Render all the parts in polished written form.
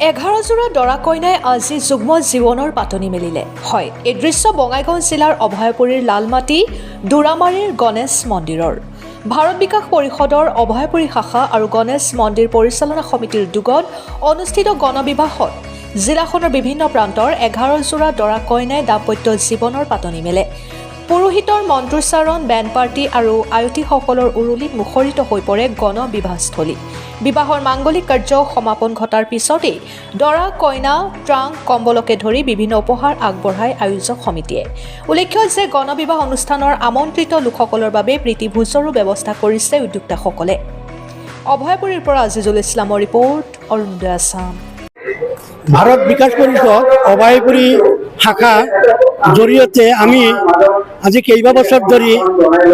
11 দৰা কইনাই আজি যুগ্ম জীৱনৰ পাতনি মেলিলে। হয়, এই দৃশ্য বঙাইগাঁও জিলাৰ অভয়পুৰীৰ লালমাটি দুৰামাৰীৰ গণেশ মন্দিৰৰ। ভাৰত বিকাশ পৰিষদৰ অভয়পুৰী শাখা আৰু গণেশ মন্দিৰ পৰিচালনা সমিতিৰ উদ্যোগত অনুষ্ঠিত গণবিবাহত জিলাখনৰ বিভিন্ন প্ৰান্তৰ 11 দৰা কইনাই দাম্পত্য জীৱনৰ পাতনি মেলে। পুৰোহিতৰ মন্ত্ৰোচ্চাৰণ, বেণ্ড পাৰ্টি আৰু আয়তীসকলৰ উৰুলিত মুখৰিত হৈ পৰে গণবিবাহস্থলী। বিবাহৰ মাংগলিক কাৰ্য সমাপন ঘটাৰ পিছতেই দৰা কইনা ট্ৰাংক কম্বলকে ধৰি বিভিন্ন উপহাৰ আগবঢ়ায় আয়োজক সমিতিয়ে। উল্লেখ্য যে গণবিবাহ অনুষ্ঠানৰ আমন্ত্ৰিত লোকসকলৰ বাবে প্ৰীতিভোজৰো ব্যৱস্থা কৰিছে উদ্যোক্তাসকলে। অভয়পুৰীৰ পৰা আজিজুল ইছলামৰ ৰিপৰ্ট, অৰুণোদয় আছাম। ভাৰত বিকাশ পৰিষদ অভয়পুৰী শাখা জৰিয়তে আমি আজি কেইবা বছৰ ধৰি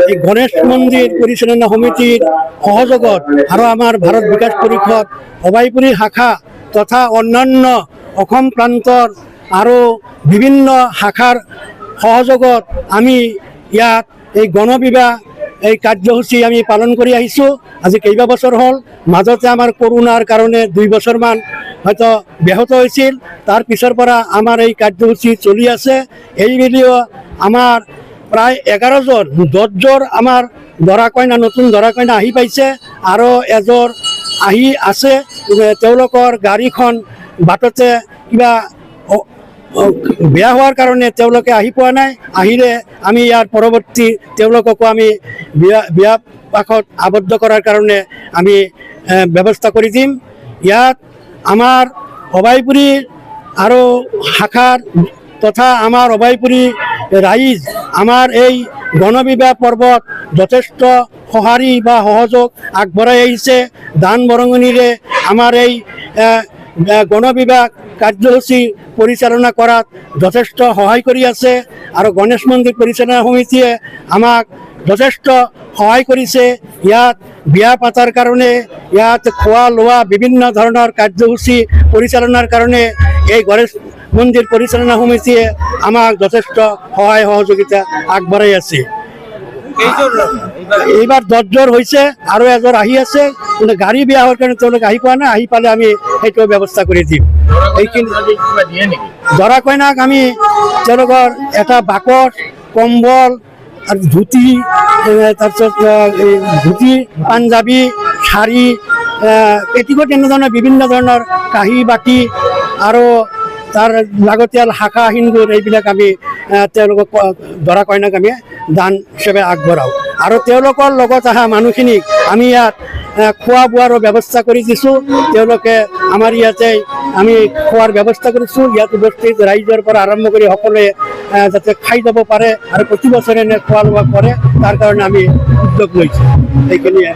এই গণেশ মন্দিৰ পৰিচালনা সমিতিৰ সহযোগত আৰু আমাৰ ভাৰত বিকাশ পৰিষদ অভয়পুৰী শাখা তথা অন্যান্য অসম প্ৰান্তৰ আৰু বিভিন্ন শাখাৰ সহযোগত আমি ইয়াত এই গণবিবাহ এই কাৰ্যসূচী আমি পালন কৰি আহিছোঁ। আজি কেইবা বছৰ হ'ল, মাজতে আমাৰ কৰোণাৰ কাৰণে 2 বছৰমান হয়তো ব্যাহত হৈছিল। তাৰ পিছৰ পৰা আমাৰ এই কাৰ্যসূচী চলি আছে। এইবুলিও আমাৰ প্ৰায় 10 আমাৰ দৰা কইনা, নতুন দৰা কইনা আহি পাইছে আৰু এযোৰ আহি আছে। তেওঁলোকৰ গাড়ীখন বাটতে কিবা বেয়া হোৱাৰ কাৰণে তেওঁলোকে আহি পোৱা নাই। আহিলে আমি ইয়াৰ পৰৱৰ্তী তেওঁলোককো আমি বিয়া পাশত আবদ্ধ কৰাৰ কাৰণে আমি ব্যৱস্থা কৰি দিম। ইয়াত আমাৰ অভয়পুৰী আৰু শাখাৰ তথা আমাৰ অভয়পুৰী ৰাইজ আমাৰ এই গণবিবাহ পৰ্বত যথেষ্ট সঁহাৰি বা সহযোগ আগবঢ়াই আহিছে। দান বৰঙণিৰে আমাৰ এই গণবিবাহ কাৰ্যসূচী পৰিচালনা কৰাত যথেষ্ট সহায় কৰি আছে আৰু গণেশ মন্দিৰ পৰিচালনা সমিতিয়ে আমাক যথেষ্ট সহায় কৰিছে। ইয়াত বিয়া পাতাৰ কাৰণে, ইয়াত খোৱা লোৱা বিভিন্ন ধৰণৰ কাৰ্যসূচী পৰিচালনাৰ কাৰণে এই গণেশ মন্দিৰ পৰিচালনা সমিতিয়ে আমাক যথেষ্ট সহায় সহযোগিতা আগবঢ়াই আছে। এইবাৰ 10 হৈছে আৰু এযোৰ আহি আছে, কিন্তু গাড়ী বেয়া হোৱাৰ কাৰণে তেওঁলোকে আহি পোৱা নাই। আহি পালে আমি সেইটো ব্যৱস্থা কৰি দিম। এইখিনি দৰা কইনাক আমি তেওঁলোকৰ এটা বাকচ, কম্বল আৰু ধুতি, তাৰপিছত ধুতি, পাঞ্জাবী, শাৰী, পেটিকোট, এনেধৰণৰ বিভিন্ন ধৰণৰ কাঁহী বাতি আৰু তাৰ লাগতিয়াল শাখা সিন্দুৰ এইবিলাক আমি তেওঁলোকক দৰা কইনাক আমি দান হিচাপে আগবঢ়াওঁ। আৰু তেওঁলোকৰ লগত অহা মানুহখিনিক আমি ইয়াত খোৱা বোৱাৰো ব্যৱস্থা কৰি দিছোঁ। তেওঁলোকে আমাৰ ইয়াতে আমি খোৱাৰ ব্যৱস্থা কৰিছোঁ। ইয়াত উপস্থিত ৰাইজৰ পৰা আৰম্ভ কৰি সকলোৱে যাতে খাই যাব পাৰে আৰু প্ৰতি বছৰে এনে খোৱা লোৱা কৰে, তাৰ কাৰণে আমি উদ্যোগ লৈছোঁ। সেইখিনিয়ে।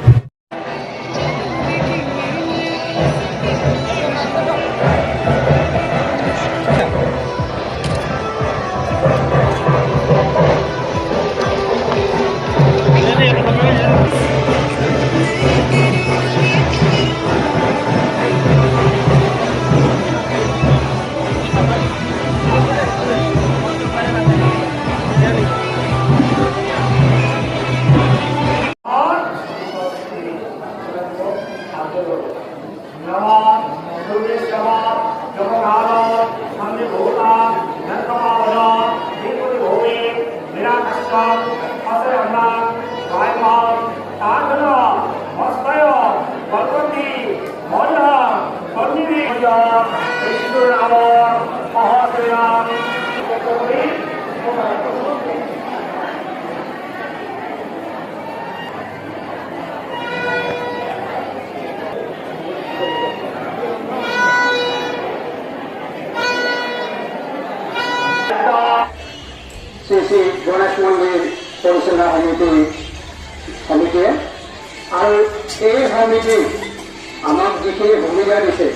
শ্ৰী গণেশ মন্দিৰ পৰিচালনা সমিতিয়ে আৰু এই সমিতি আমাক যিখিনি ভূমিকা দিছে,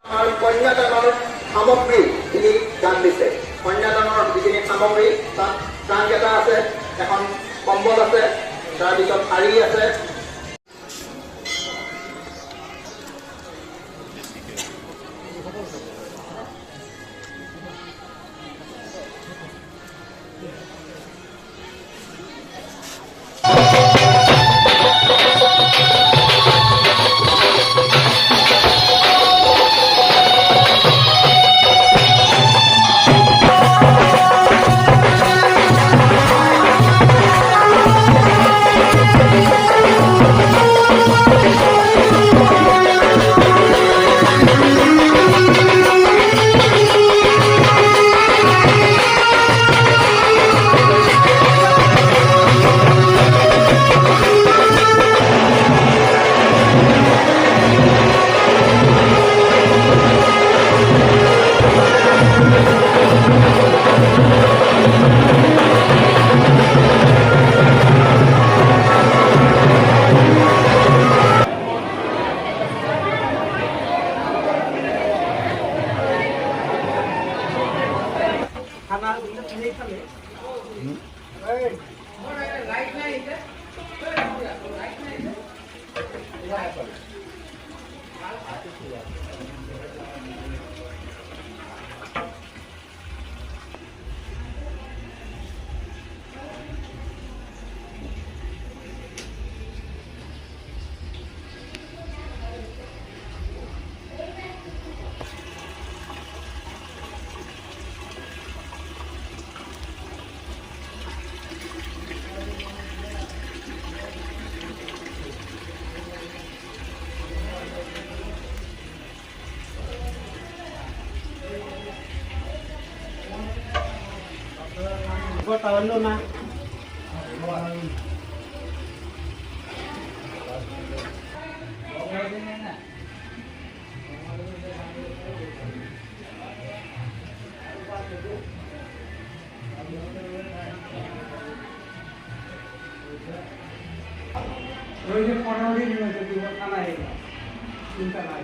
আমাৰ কন্যাদানৰ সামগ্ৰীখিনি দান দিছে। কন্যাদানৰ যিখিনি সামগ্ৰী, তাত ট্ৰাংক এটা আছে, এখন কম্বল আছে, তাৰপিছত শাৰী আছে। ওই যে 15 দিন হয়েছে থানায় চিন্তা নাই